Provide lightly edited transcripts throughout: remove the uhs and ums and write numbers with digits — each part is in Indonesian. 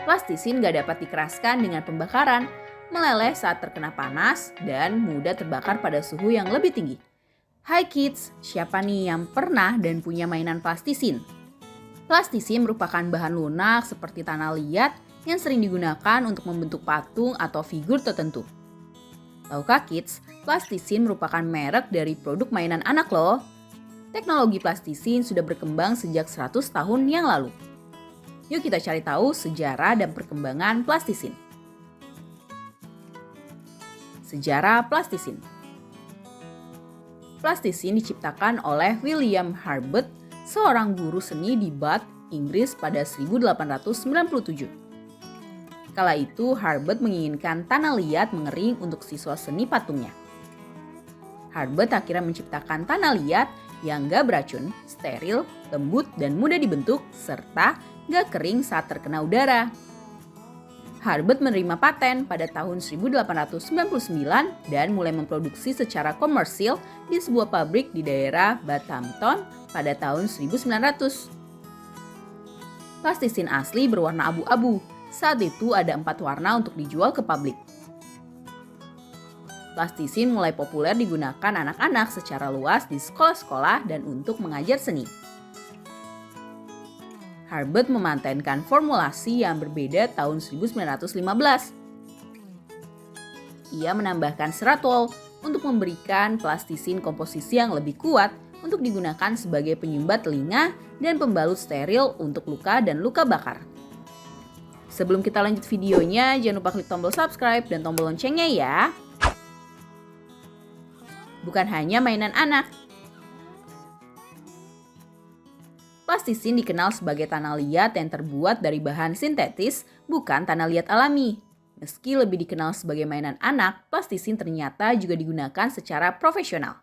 Plastisin gak dapat dikeraskan dengan pembakaran, meleleh saat terkena panas, dan mudah terbakar pada suhu yang lebih tinggi. Hai kids, siapa nih yang pernah dan punya mainan plastisin? Plastisin merupakan bahan lunak seperti tanah liat yang sering digunakan untuk membentuk patung atau figur tertentu. Tahukah kids, plastisin merupakan merek dari produk mainan anak loh. Teknologi plastisin sudah berkembang sejak 100 tahun yang lalu. Yuk kita cari tahu sejarah dan perkembangan plastisin. Sejarah plastisin. Plastisin diciptakan oleh William Harbut, seorang guru seni di Bath, Inggris pada 1897. Kala itu Harbut menginginkan tanah liat mengering untuk siswa seni patungnya. Harbut akhirnya menciptakan tanah liat yang gak beracun, steril, lembut dan mudah dibentuk, serta gak kering saat terkena udara. Harbut menerima paten pada tahun 1899 dan mulai memproduksi secara komersil di sebuah pabrik di daerah Bathampton pada tahun 1900. Plastisin asli berwarna abu-abu. Saat itu ada 4 warna untuk dijual ke publik. Plastisin mulai populer digunakan anak-anak secara luas di sekolah-sekolah dan untuk mengajar seni. Harbut mematenkan formulasi yang berbeda tahun 1915. Ia menambahkan serat wol untuk memberikan plastisin komposisi yang lebih kuat untuk digunakan sebagai penyumbat telinga dan pembalut steril untuk luka dan luka bakar. Sebelum kita lanjut videonya, jangan lupa klik tombol subscribe dan tombol loncengnya ya. Bukan hanya mainan anak. Plastisin dikenal sebagai tanah liat yang terbuat dari bahan sintetis, bukan tanah liat alami. Meski lebih dikenal sebagai mainan anak, plastisin ternyata juga digunakan secara profesional.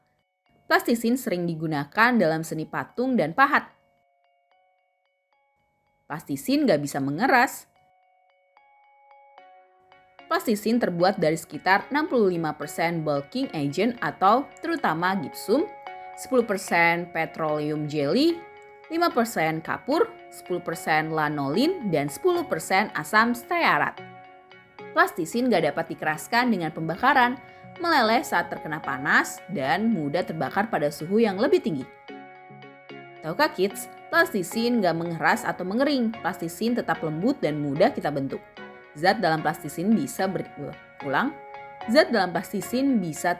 Plastisin sering digunakan dalam seni patung dan pahat. Plastisin gak bisa mengeras. Plastisin terbuat dari sekitar 65% bulking agent atau terutama gipsum, 10% petroleum jelly, 5% kapur, 10% lanolin, dan 10% asam stearat. Plastisin gak dapat dikeraskan dengan pembakaran, meleleh saat terkena panas, dan mudah terbakar pada suhu yang lebih tinggi. Tahukah kids, plastisin gak mengeras atau mengering, plastisin tetap lembut dan mudah kita bentuk. Zat dalam plastisin bisa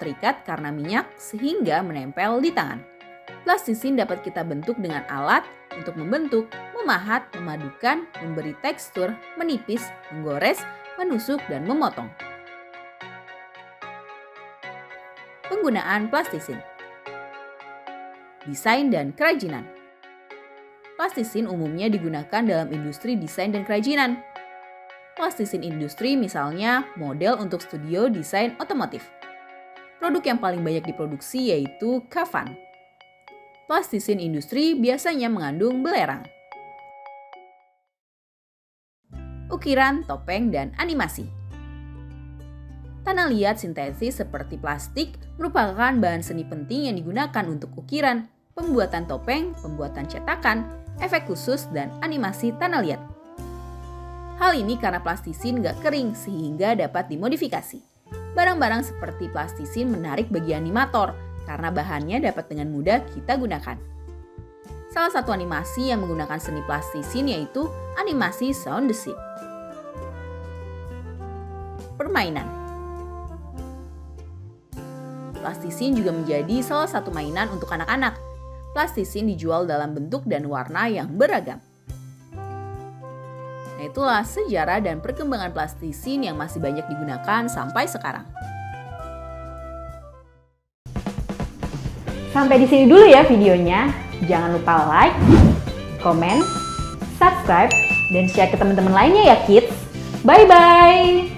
terikat karena minyak sehingga menempel di tangan. Plastisin dapat kita bentuk dengan alat untuk membentuk, memahat, memadukan, memberi tekstur, menipis, menggores, menusuk, dan memotong. Penggunaan plastisin. Desain dan kerajinan. Plastisin umumnya digunakan dalam industri desain dan kerajinan. Plastisin industri misalnya model untuk studio desain otomotif. Produk yang paling banyak diproduksi yaitu kafan. Plastisin industri biasanya mengandung belerang. Ukiran, topeng, dan animasi. Tanah liat sintetis seperti plastik merupakan bahan seni penting yang digunakan untuk ukiran, pembuatan topeng, pembuatan cetakan, efek khusus, dan animasi tanah liat. Hal ini karena plastisin gak kering sehingga dapat dimodifikasi. Barang-barang seperti plastisin menarik bagi animator karena bahannya dapat dengan mudah kita gunakan. Salah satu animasi yang menggunakan seni plastisin yaitu animasi Shaun the Sheep. Permainan. Plastisin juga menjadi salah satu mainan untuk anak-anak. Plastisin dijual dalam bentuk dan warna yang beragam. Nah, itulah sejarah dan perkembangan plastisin yang masih banyak digunakan sampai sekarang. Sampai di sini dulu ya videonya. Jangan lupa like, komen, subscribe, dan share ke teman-teman lainnya ya kids. Bye-bye!